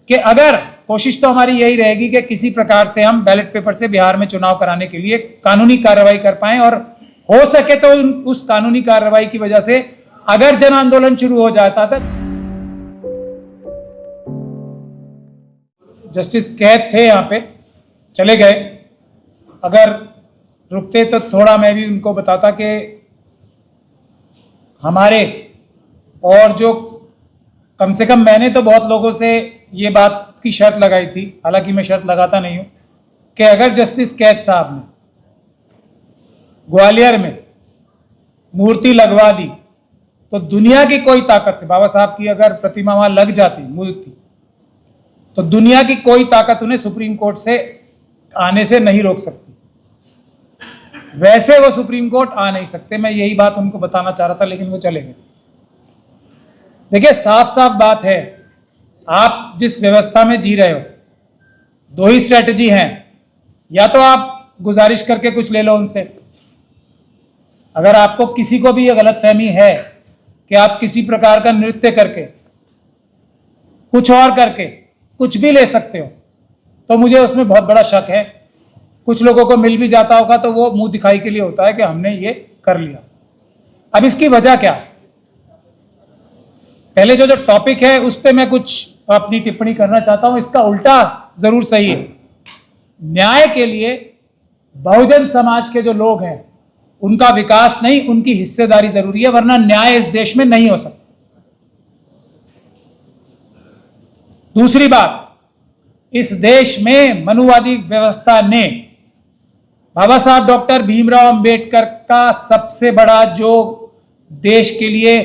कि अगर कोशिश तो हमारी यही रहेगी कि किसी प्रकार से हम बैलेट पेपर से बिहार में चुनाव कराने के लिए कानूनी कार्रवाई कर पाएं, और हो सके तो उस कानूनी कार्रवाई की वजह से अगर जन आंदोलन शुरू हो जाता था। जस्टिस कैद थे यहाँ पे, चले गए, अगर रुकते तो थोड़ा मैं भी उनको बताता कि हमारे, और जो कम से कम मैंने तो बहुत लोगों से ये बात की शर्त लगाई थी, हालांकि मैं शर्त लगाता नहीं हूं, कि अगर जस्टिस कैद साहब ने ग्वालियर में मूर्ति लगवा दी तो दुनिया की कोई ताकत से, बाबा साहब की अगर प्रतिमा वहां लग जाती मूर्ति, तो दुनिया की कोई ताकत उन्हें सुप्रीम कोर्ट से आने से नहीं रोक सकती। वैसे वो सुप्रीम कोर्ट आ नहीं सकते, मैं यही बात उनको बताना चाह रहा था, लेकिन वो चले गए। देखिए, साफ साफ बात है, आप जिस व्यवस्था में जी रहे हो, दो ही स्ट्रेटजी हैं, या तो आप गुजारिश करके कुछ ले लो उनसे, अगर आपको किसी को भी ये गलतफहमी है कि आप किसी प्रकार का नृत्य करके, कुछ और करके कुछ भी ले सकते हो, तो मुझे उसमें बहुत बड़ा शक है। कुछ लोगों को मिल भी जाता होगा तो वो मुंह दिखाई के लिए होता है कि हमने ये कर लिया। अब इसकी वजह क्या? पहले जो टॉपिक है उस पे मैं कुछ अपनी टिप्पणी करना चाहता हूं, इसका उल्टा जरूर सही है। न्याय के लिए बहुजन समाज के जो लोग हैं उनका विकास नहीं, उनकी हिस्सेदारी जरूरी है, वरना न्याय इस देश में नहीं हो सकता। दूसरी बात, इस देश में मनुवादी व्यवस्था ने बाबा साहब डॉक्टर भीमराव अंबेडकर का सबसे बड़ा, जो देश के लिए,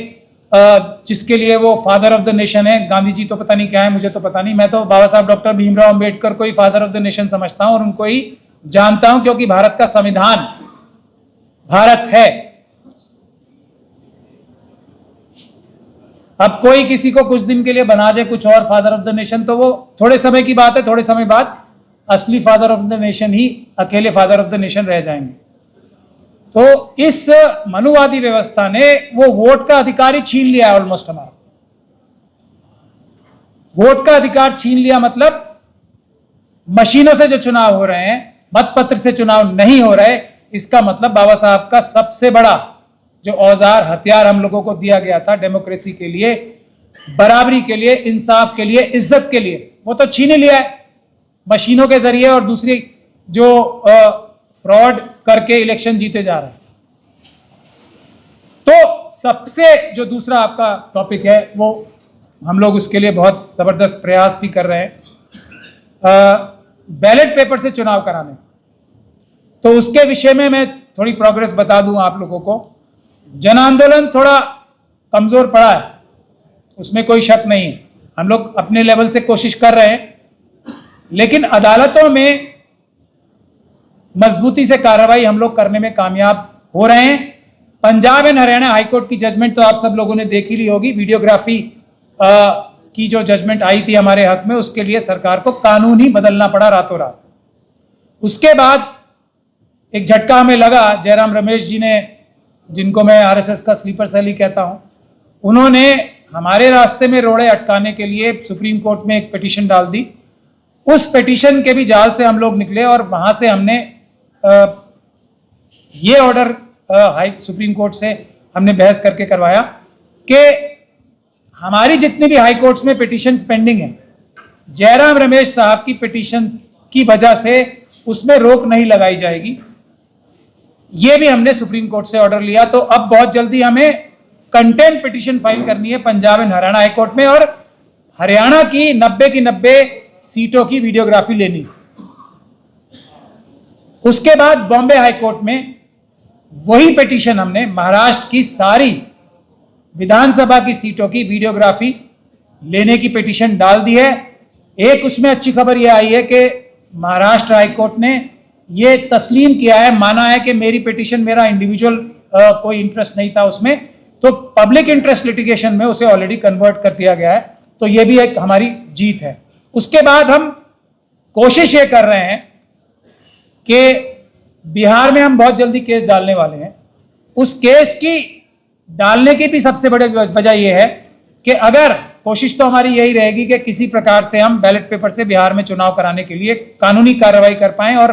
जिसके लिए वो फादर ऑफ द नेशन है, गांधी जी तो पता नहीं क्या है, मुझे तो पता नहीं, मैं तो बाबा साहब डॉक्टर भीमराव अंबेडकर को ही फादर ऑफ द नेशन समझता हूं और उनको ही जानता हूं, क्योंकि भारत का संविधान भारत है। अब कोई किसी को कुछ दिन के लिए बना दे कुछ और फादर ऑफ द नेशन, तो वो थोड़े समय की बात है, थोड़े समय बाद असली फादर ऑफ द नेशन ही अकेले फादर ऑफ द नेशन रह जाएंगे। तो इस मनुवादी व्यवस्था ने वो वोट का अधिकार ही छीन लिया है ऑलमोस्ट हमारा। वोट का अधिकार छीन लिया मतलब मशीनों से जो चुनाव हो रहे हैं, मतपत्र से चुनाव नहीं हो रहे, इसका मतलब बाबा साहब का सबसे बड़ा जो औजार, हथियार हम लोगों को दिया गया था डेमोक्रेसी के लिए, बराबरी के लिए, इंसाफ के लिए, इज्जत के लिए, वो तो छीन लिया है मशीनों के जरिए, और दूसरी जो फ्रॉड करके इलेक्शन जीते जा रहे हैं। तो सबसे जो दूसरा आपका टॉपिक है, वो हम लोग उसके लिए बहुत जबरदस्त प्रयास भी कर रहे हैं, बैलेट पेपर से चुनाव कराने। तो उसके विषय में मैं थोड़ी प्रोग्रेस बता दूं आप लोगों को। जन आंदोलन थोड़ा कमजोर पड़ा है, उसमें कोई शक नहीं है, हम लोग अपने लेवल से कोशिश कर रहे हैं, लेकिन अदालतों में मजबूती से कार्रवाई हम लोग करने में कामयाब हो रहे हैं। पंजाब एंड हरियाणा हाईकोर्ट की जजमेंट तो आप सब लोगों ने देखी ली होगी, वीडियोग्राफी की जो जजमेंट आई थी हमारे हक में, उसके लिए सरकार को कानून ही बदलना पड़ा रातों रात। उसके बाद एक झटका हमें लगा, जयराम रमेश जी ने, जिनको मैं आरएसएस का स्लीपर सेल ही कहता हूं, उन्होंने हमारे रास्ते में रोड़े अटकाने के लिए सुप्रीम कोर्ट में एक पिटीशन डाल दी। उस पिटीशन के भी जाल से हम लोग निकले और वहां से हमने ये ऑर्डर सुप्रीम कोर्ट से हमने बहस करके करवाया कि हमारी जितनी भी हाई कोर्ट्स में पिटीशंस पेंडिंग है, जयराम रमेश साहब की पिटीशन की वजह से उसमें रोक नहीं लगाई जाएगी। ये भी हमने सुप्रीम कोर्ट से ऑर्डर लिया। तो अब बहुत जल्दी हमें कंटेम्प्ट पिटीशन फाइल करनी है Punjab and Haryana high court में, और हरियाणा की 90 की 90 सीटों की वीडियोग्राफी लेनी। उसके बाद बॉम्बे हाई कोर्ट में वही पिटीशन हमने महाराष्ट्र की सारी विधानसभा की सीटों की वीडियोग्राफी लेने की पिटीशन डाल दी है। एक उसमें अच्छी खबर यह आई है कि महाराष्ट्र हाई कोर्ट ने ये तस्लीम किया है, माना है कि मेरी पिटीशन, मेरा इंडिविजुअल कोई इंटरेस्ट नहीं था उसमें, तो पब्लिक इंटरेस्ट लिटिगेशन में उसे ऑलरेडी कन्वर्ट कर दिया गया है। तो ये भी एक हमारी जीत है। उसके बाद हम कोशिश ये कर रहे हैं कि बिहार में हम बहुत जल्दी केस डालने वाले हैं। उस केस की डालने की भी सबसे बड़ी वजह यह है कि अगर कोशिश तो हमारी यही रहेगी कि किसी प्रकार से हम बैलेट पेपर से बिहार में चुनाव कराने के लिए कानूनी कार्रवाई कर पाएं, और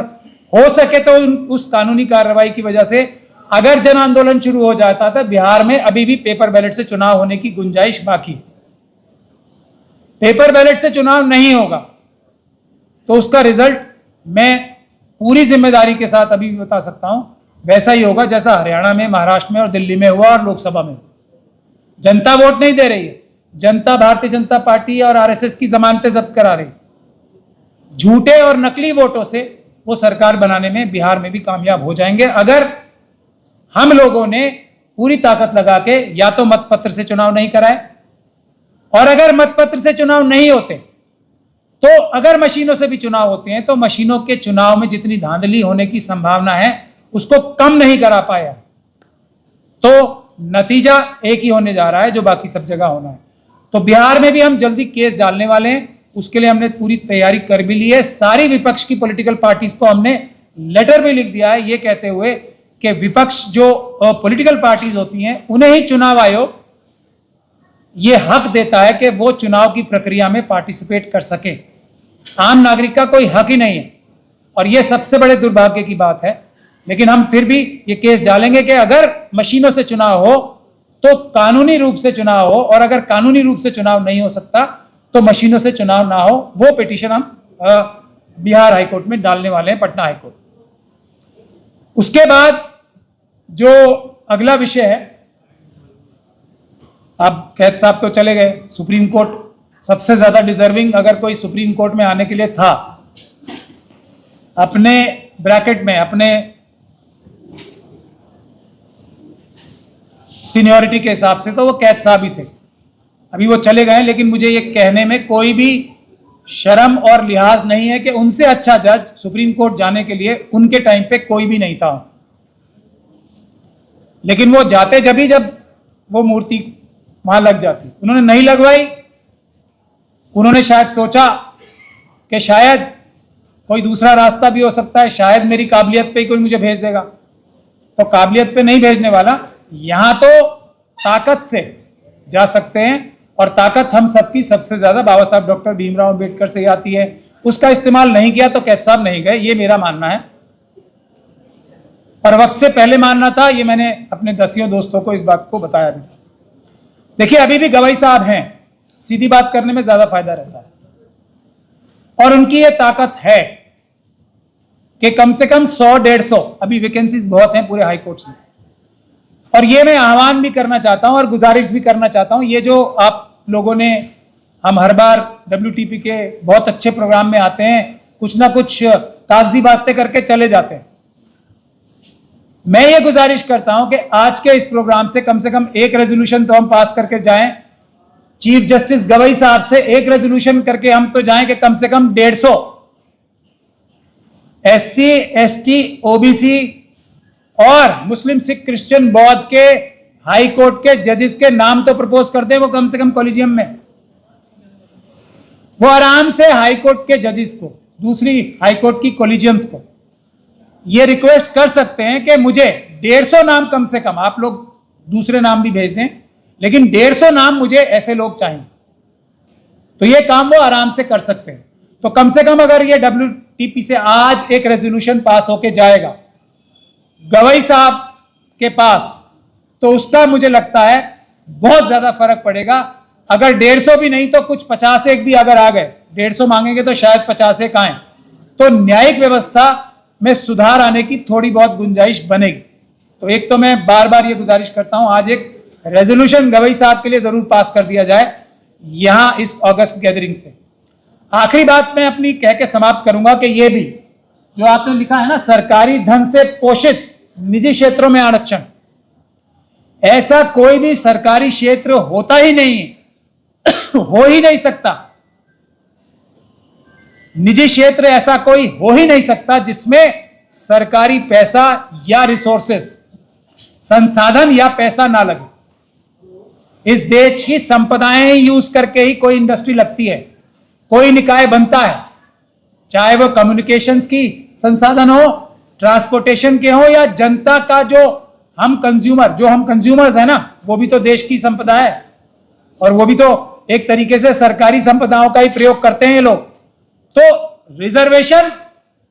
हो सके तो उस कानूनी कार्रवाई की वजह से अगर जन आंदोलन शुरू हो जाता तो बिहार में अभी भी पेपर बैलेट से चुनाव होने की गुंजाइश बाकी। पेपर बैलेट से चुनाव नहीं होगा तो उसका रिजल्ट मैं पूरी जिम्मेदारी के साथ अभी भी बता सकता हूं, वैसा ही होगा जैसा हरियाणा में, महाराष्ट्र में और दिल्ली में हुआ और लोकसभा में। जनता वोट नहीं दे रही है, जनता भारतीय जनता पार्टी और आरएसएस की जमानतें जब्त करा रही। झूठे और नकली वोटों से वो सरकार बनाने में बिहार में भी कामयाब हो जाएंगे अगर हम लोगों ने पूरी ताकत लगा के या तो मतपत्र से चुनाव नहीं कराए, और अगर मतपत्र से चुनाव नहीं होते तो अगर मशीनों से भी चुनाव होते हैं तो मशीनों के चुनाव में जितनी धांधली होने की संभावना है उसको कम नहीं करा पाया, तो नतीजा एक ही होने जा रहा है जो बाकी सब जगह होना है। तो बिहार में भी हम जल्दी केस डालने वाले हैं, उसके लिए हमने पूरी तैयारी कर भी ली है। सारी विपक्ष की पॉलिटिकल पार्टीज को हमने लेटर भी लिख दिया है ये कहते हुए कि विपक्ष जो पॉलिटिकल पार्टीज होती हैं उन्हें ही चुनाव आयोग ये हक देता है कि वो चुनाव की प्रक्रिया में पार्टिसिपेट कर सके। आम नागरिक का कोई हक ही नहीं है, और ये सबसे बड़े दुर्भाग्य की बात है। लेकिन हम फिर भी ये केस डालेंगे कि अगर मशीनों से चुनाव हो तो कानूनी रूप से चुनाव हो, और अगर कानूनी रूप से चुनाव नहीं हो सकता तो मशीनों से चुनाव ना हो। वो पिटीशन हम बिहार हाईकोर्ट में डालने वाले हैं, पटना हाईकोर्ट। उसके बाद जो अगला विषय है, अब कैद साहब तो चले गए, सुप्रीम कोर्ट सबसे ज्यादा डिजर्विंग अगर कोई सुप्रीम कोर्ट में आने के लिए था अपने ब्रैकेट में, अपने सीनियरिटी के हिसाब से, तो वो कैद साहब ही थे। अभी वो चले गए, लेकिन मुझे ये कहने में कोई भी शर्म और लिहाज नहीं है कि उनसे अच्छा जज सुप्रीम कोर्ट जाने के लिए उनके टाइम पे कोई भी नहीं था। लेकिन वो जाते जब वो मूर्ति वहां लग जाती, उन्होंने नहीं लगवाई। उन्होंने शायद सोचा कि शायद कोई दूसरा रास्ता भी हो सकता है, शायद मेरी काबिलियत पे ही कोई मुझे भेज देगा। तो काबिलियत पे नहीं भेजने वाला, यहां तो ताकत से जा सकते हैं, और ताकत हम सबकी सबसे ज्यादा बाबा साहब डॉक्टर भीमराव अंबेडकर से आती है। उसका इस्तेमाल नहीं किया तो कैद साहब नहीं गए, ये मेरा मानना है। और वक्त से पहले मानना था, ये मैंने अपने दसियों दोस्तों को इस बात को बताया भी। देखिए अभी भी गवाही साहब हैं, सीधी बात करने में ज्यादा फायदा रहता है, और उनकी ये ताकत है कि कम से कम 100-150 अभी वैकेंसीज बहुत हैं पूरे हाई कोर्ट्स में। और ये मैं आह्वान भी करना चाहता हूं और गुजारिश भी करना चाहता हूं, ये जो आप लोगों ने, हम हर बार WTP के बहुत अच्छे प्रोग्राम में आते हैं, कुछ ना कुछ कागजी बातें करके चले जाते हैं। मैं ये गुजारिश करता हूं कि आज के इस प्रोग्राम से कम एक रेजोल्यूशन तो हम पास करके जाएं। चीफ जस्टिस गवई साहब से एक रेजोल्यूशन करके हम तो जाएं कि कम से कम 150 SC ST OBC और मुस्लिम सिख क्रिश्चियन बौद्ध के हाई कोर्ट के जजेस के नाम तो प्रपोज कर दें, वो कम से कम कॉलेजियम में वो आराम से हाई कोर्ट के जजेस को, दूसरी हाई कोर्ट की कॉलेजियम्स को ये रिक्वेस्ट कर सकते हैं कि मुझे 150 नाम कम से कम, आप लोग दूसरे नाम भी भेज दें, लेकिन 150 नाम मुझे ऐसे लोग चाहिए। तो ये काम वो आराम से कर सकते हैं। तो कम से कम अगर ये WTP से आज एक रेजोल्यूशन पास होके जाएगा गवई साहब के पास, तो उसका मुझे लगता है बहुत ज्यादा फर्क पड़ेगा। अगर 150 भी नहीं तो कुछ 50 एक भी अगर आ गए, 150 मांगेंगे तो शायद 50 एक आए, तो न्यायिक व्यवस्था में सुधार आने की थोड़ी बहुत गुंजाइश बनेगी। तो एक तो मैं बार बार ये गुजारिश करता हूं, आज एक रेजोल्यूशन गवई साहब के लिए जरूर पास कर दिया जाए यहां इस अगस्त गैदरिंग से। आखिरी बात मैं अपनी कह के समाप्त करूंगा कि ये भी जो आपने लिखा है ना, सरकारी धन से पोषित निजी क्षेत्रों में आरक्षण, ऐसा कोई भी सरकारी क्षेत्र होता ही नहीं हो ही नहीं सकता। निजी क्षेत्र ऐसा कोई हो ही नहीं सकता जिसमें सरकारी पैसा या रिसोर्सेस, संसाधन या पैसा ना लगे। इस देश की संपदाएं यूज करके ही कोई इंडस्ट्री लगती है, कोई निकाय बनता है, चाहे वो कम्युनिकेशंस की संसाधन हो, ट्रांसपोर्टेशन के हो, या जनता का जो हम कंज्यूमर्स है ना, वो भी तो देश की संपदा है, और वो भी तो एक तरीके से सरकारी संपदाओं का ही प्रयोग करते हैं ये लोग। तो रिजर्वेशन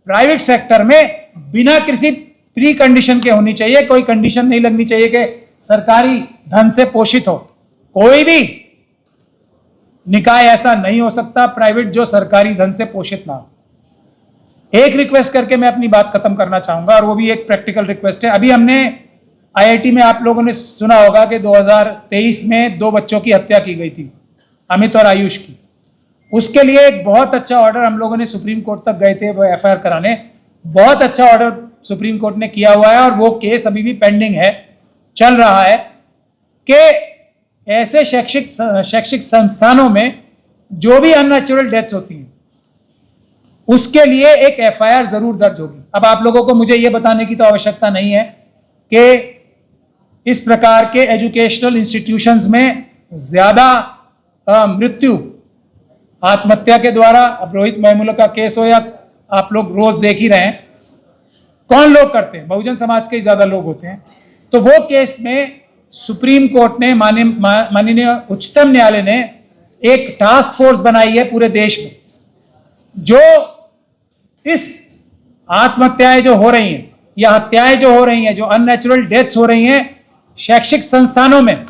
प्राइवेट सेक्टर में बिना किसी प्री कंडीशन के होनी चाहिए, कोई कंडीशन नहीं लगनी चाहिए कि सरकारी धन से पोषित हो। कोई भी निकाय ऐसा नहीं हो सकता प्राइवेट जो सरकारी धन से पोषित ना हो। एक रिक्वेस्ट करके मैं अपनी बात खत्म करना चाहूंगा, और वो भी एक प्रैक्टिकल रिक्वेस्ट है। अभी हमने आईआईटी में, आप लोगों ने सुना होगा कि 2023 में 2 बच्चों की हत्या की गई थी, अमित और आयुष की। उसके लिए एक बहुत अच्छा ऑर्डर हम लोगों ने सुप्रीम कोर्ट तक गए थे वो एफआईआर कराने। बहुत अच्छा ऑर्डर सुप्रीम कोर्ट ने किया हुआ है, और वो केस अभी भी पेंडिंग है, चल रहा है कि ऐसे शैक्षिक संस्थानों में जो भी अननेचुरल डेथ्स होती हैं उसके लिए एक एफआईआर जरूर दर्ज होगी। अब आप लोगों को मुझे यह बताने की तो आवश्यकता नहीं है कि इस प्रकार के एजुकेशनल इंस्टीट्यूशंस में ज्यादा मृत्यु आत्महत्या के द्वारा, अब रोहित मेहमूला का केस हो या आप लोग रोज देख ही रहे हैं, कौन लोग करते हैं? बहुजन समाज के ही ज्यादा लोग होते हैं। तो वो केस में सुप्रीम कोर्ट ने, माननीय उच्चतम न्यायालय ने एक टास्क फोर्स बनाई है पूरे देश में, जो इस आत्महत्याएं जो हो रही हैं या हत्याएं जो हो रही हैं, जो अननेचुरल डेथ्स हो रही हैं शैक्षिक संस्थानों में,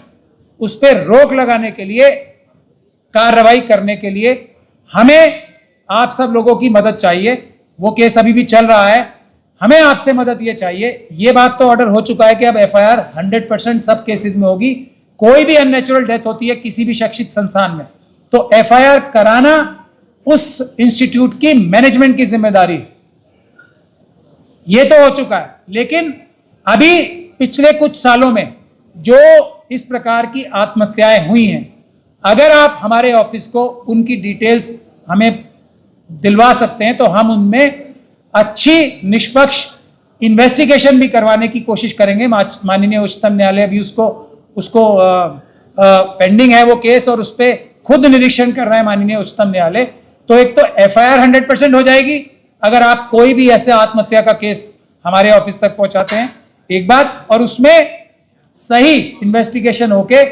उस पर रोक लगाने के लिए, कार्रवाई करने के लिए हमें आप सब लोगों की मदद चाहिए। वो केस अभी भी चल रहा है, हमें आपसे मदद ये चाहिए। ये बात तो ऑर्डर हो चुका है कि अब एफआईआर 100% सब केसेस में होगी। कोई भी अननेचुरल डेथ होती है किसी भी शैक्षिक संस्थान में, तो एफआईआर कराना उस इंस्टीट्यूट की मैनेजमेंट की जिम्मेदारी। ये तो हो चुका है, लेकिन अभी पिछले कुछ सालों में जो इस प्रकार की आत्महत्याएं हुई हैं, अगर आप हमारे ऑफिस को उनकी डिटेल्स हमें दिलवा सकते हैं तो हम उनमें अच्छी निष्पक्ष इन्वेस्टिगेशन भी करवाने की कोशिश करेंगे। माननीय उच्चतम न्यायालय भी उसको पेंडिंग है वो केस, और उस पर खुद निरीक्षण कर रहा है माननीय उच्चतम न्यायालय। तो एक तो एफआईआर 100% हो जाएगी अगर आप कोई भी ऐसे आत्महत्या का केस हमारे ऑफिस तक पहुंचाते हैं, एक बात, और उसमें सही इन्वेस्टिगेशन होके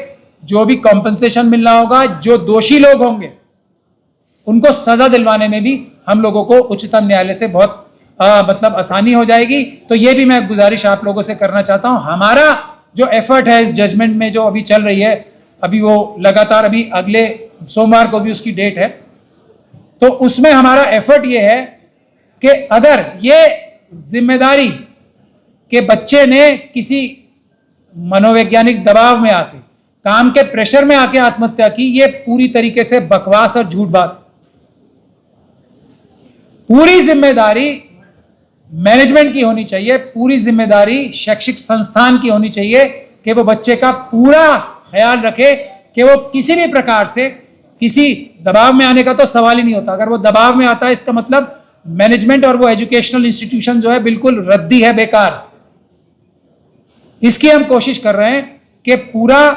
जो भी कॉम्पनसेशन मिलना होगा, जो दोषी लोग होंगे उनको सजा दिलवाने में भी हम लोगों को उच्चतम न्यायालय से बहुत मतलब आसानी हो जाएगी। तो ये भी मैं गुजारिश आप लोगों से करना चाहता हूं। हमारा जो एफर्ट है इस जजमेंट में जो अभी चल रही है, अभी वो लगातार, अभी अगले सोमवार को भी उसकी डेट है, तो उसमें हमारा एफर्ट ये है कि अगर ये जिम्मेदारी के बच्चे ने किसी मनोवैज्ञानिक दबाव में आके, काम के प्रेशर में आके आत्महत्या की, ये पूरी तरीके से बकवास और झूठ बात। पूरी जिम्मेदारी मैनेजमेंट की होनी चाहिए, पूरी जिम्मेदारी शैक्षिक संस्थान की होनी चाहिए कि वो बच्चे का पूरा ख्याल रखे कि वो किसी भी प्रकार से किसी दबाव में आने का तो सवाल ही नहीं होता। अगर वो दबाव में आता है इसका मतलब मैनेजमेंट और वो एजुकेशनल इंस्टीट्यूशन जो है बिल्कुल रद्दी है, बेकार। इसकी हम कोशिश कर रहे हैं कि पूरा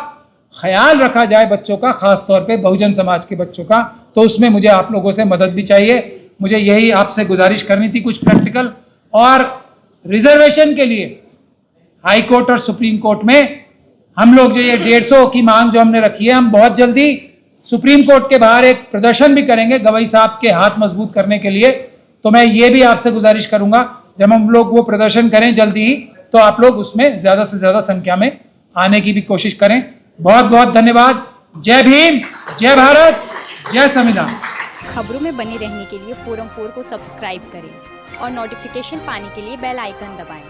ख्याल रखा जाए बच्चों का, खासतौर पे बहुजन समाज के बच्चों का। तो उसमें मुझे आप लोगों से मदद भी चाहिए। मुझे यही आपसे गुजारिश करनी थी कुछ प्रैक्टिकल। और रिजर्वेशन के लिए हाई कोर्ट और सुप्रीम कोर्ट में हम लोग जो ये 150 की मांग जो हमने रखी है, हम बहुत जल्दी सुप्रीम कोर्ट के बाहर एक प्रदर्शन भी करेंगे गवाही साहब के हाथ मजबूत करने के लिए। तो मैं ये भी आपसे गुजारिश करूंगा, जब हम लोग वो प्रदर्शन करें जल्दी ही, तो आप लोग उसमें ज्यादा से ज्यादा संख्या में आने की भी कोशिश करें। बहुत बहुत धन्यवाद। जय भीम, जय भारत, जय संविधान। खबरों में बने रहने के लिए फोरम 4 को सब्सक्राइब करें और नोटिफिकेशन पाने के लिए बेल आइकन दबाएं।